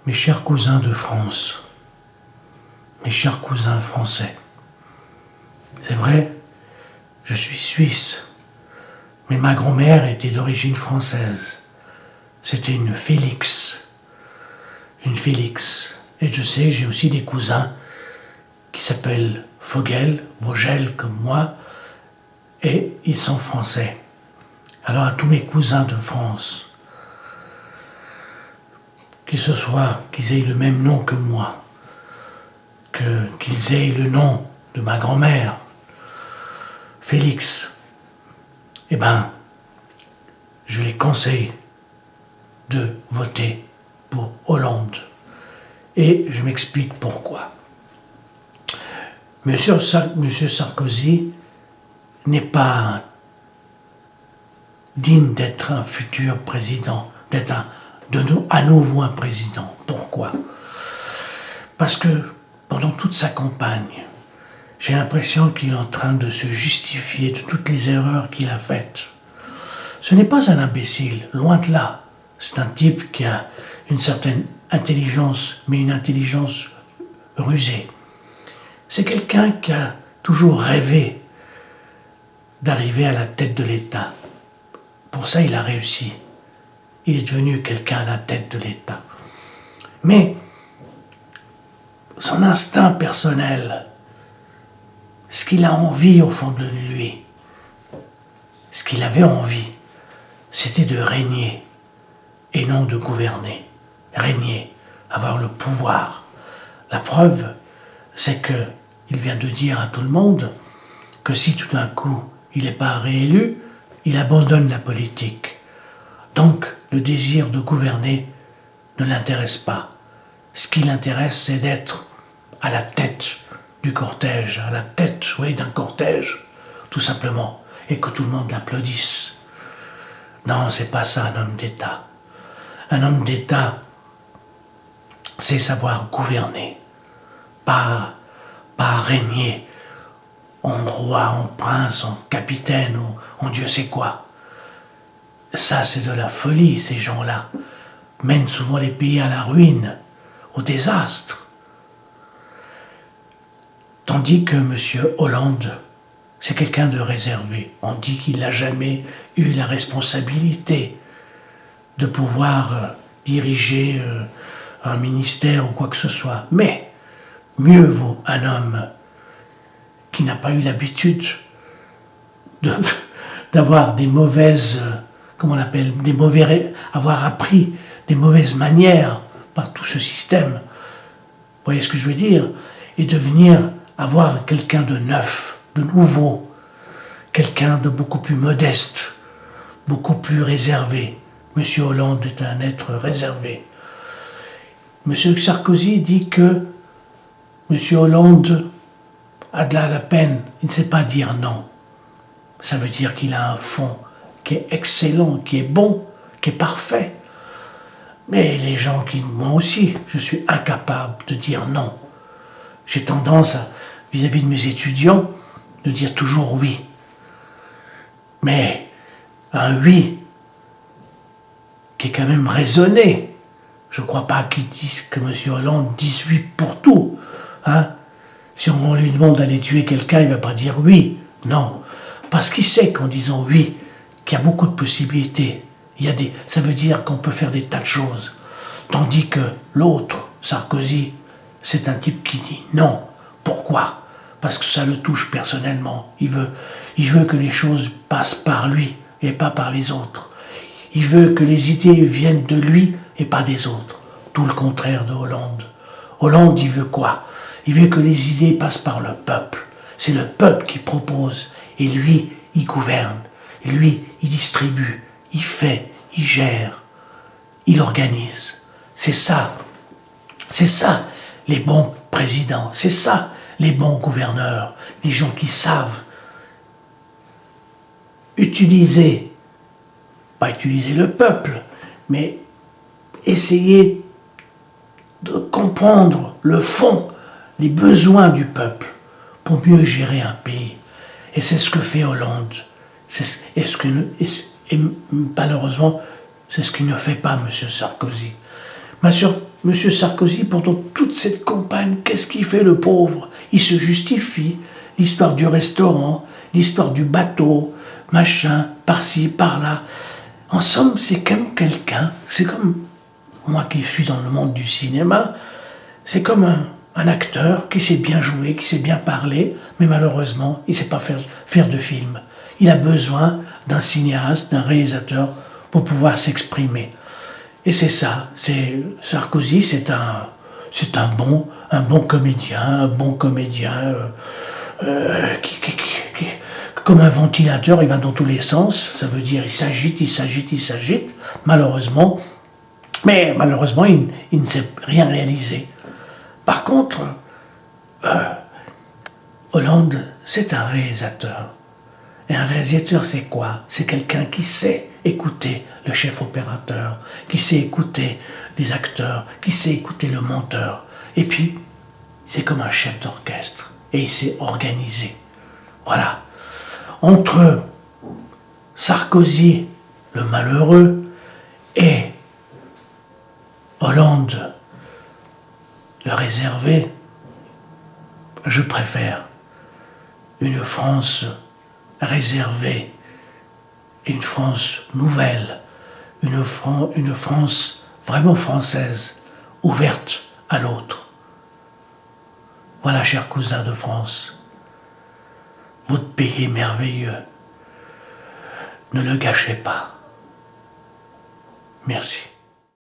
Mes chers cousins de France, mes chers cousins français, c'est vrai, je suis suisse, mais ma grand-mère était d'origine française. C'était une Félix. Une Félix. Et je sais, j'ai aussi des cousins qui s'appellent Vogel comme moi, et ils sont français. Alors à tous mes cousins de France, qu'ils aient le même nom que moi, qu'ils aient le nom de ma grand-mère, Félix, eh ben, je les conseille de voter pour Hollande. Et je m'explique pourquoi. Monsieur Sarkozy n'est pas digne d'être un futur président, d'être à nouveau un président. Pourquoi? Parce que pendant toute sa campagne, j'ai l'impression qu'il est en train de se justifier de toutes les erreurs qu'il a faites. Ce n'est pas un imbécile, loin de là. C'est un type qui a une certaine intelligence, mais une intelligence rusée. C'est quelqu'un qui a toujours rêvé d'arriver à la tête de l'État. Pour ça, il a réussi. Il est devenu quelqu'un à la tête de l'État. Mais son instinct personnel, ce qu'il a envie au fond de lui, ce qu'il avait envie, c'était de régner et non de gouverner. Régner, avoir le pouvoir. La preuve, c'est qu'il vient de dire à tout le monde que si tout d'un coup il n'est pas réélu, il abandonne la politique. Donc le désir de gouverner ne l'intéresse pas. Ce qui l'intéresse, c'est d'être à la tête du cortège, à la tête, oui, d'un cortège, tout simplement, et que tout le monde l'applaudisse. Non, c'est pas ça un homme d'État. Un homme d'État, c'est savoir gouverner, pas régner en roi, en prince, en capitaine, ou en Dieu sait quoi. Ça, c'est de la folie, ces gens-là. Mènent souvent les pays à la ruine, au désastre. Tandis que M. Hollande, c'est quelqu'un de réservé. On dit qu'il n'a jamais eu la responsabilité de pouvoir diriger un ministère ou quoi que ce soit. Mais mieux vaut un homme qui n'a pas eu l'habitude d'avoir des mauvaises, avoir appris des mauvaises manières par tout ce système. Vous voyez ce que je veux dire? Et de venir avoir quelqu'un de neuf, de nouveau, quelqu'un de beaucoup plus modeste, beaucoup plus réservé. Monsieur Hollande est un être réservé. Monsieur Sarkozy dit que Monsieur Hollande a de la peine, il ne sait pas dire non. Ça veut dire qu'il a un fond qui est excellent, qui est bon, qui est parfait. Mais les gens moi aussi, je suis incapable de dire non. J'ai tendance, vis-à-vis de mes étudiants, de dire toujours oui. Mais un oui qui est quand même raisonné. Je ne crois pas qu'ils disent que M. Hollande dise oui pour tout. Hein? Si on lui demande d'aller tuer quelqu'un, il ne va pas dire oui. Non. Parce qu'il sait qu'en disant oui, qu'il y a beaucoup de possibilités. Ça veut dire qu'on peut faire des tas de choses. Tandis que l'autre, Sarkozy, c'est un type qui dit non. Pourquoi? Parce que ça le touche personnellement. Il veut que les choses passent par lui et pas par les autres. Il veut que les idées viennent de lui et pas des autres. Tout le contraire de Hollande. Hollande, il veut quoi? Il veut que les idées passent par le peuple. C'est le peuple qui propose. Et lui, il gouverne. Et lui, il distribue. Il fait. Il gère. Il organise. C'est ça. C'est ça, les bons présidents. C'est ça, les bons gouverneurs. Des gens qui savent pas utiliser le peuple, mais essayer de comprendre le fond, les besoins du peuple pour mieux gérer un pays. Et c'est ce que fait Hollande. Et malheureusement, c'est ce qu'il ne fait pas, M. Sarkozy. Monsieur Sarkozy, pendant toute cette campagne, qu'est-ce qu'il fait le pauvre? Il se justifie. L'histoire du restaurant, l'histoire du bateau, machin, par-ci, par-là. En somme, c'est comme quelqu'un, c'est comme moi qui suis dans le monde du cinéma, c'est comme un acteur qui sait bien jouer, qui sait bien parler, mais malheureusement, il ne sait pas faire de film. Il a besoin d'un cinéaste, d'un réalisateur pour pouvoir s'exprimer. Et c'est ça, Sarkozy, c'est un bon comédien, comme un ventilateur, il va dans tous les sens, ça veut dire il s'agite, malheureusement, mais malheureusement, il ne sait rien réaliser. Par contre, Hollande, c'est un réalisateur. Et un réalisateur, c'est quoi? C'est quelqu'un qui sait écouter le chef opérateur, qui sait écouter les acteurs, qui sait écouter le monteur. Et puis, c'est comme un chef d'orchestre. Et il s'est organisé. Voilà. Entre Sarkozy, le malheureux, et Hollande, le réservé, je préfère une France réservée, une France nouvelle, une France vraiment française, ouverte à l'autre. Voilà, chers cousins de France, votre pays est merveilleux. Ne le gâchez pas. Merci.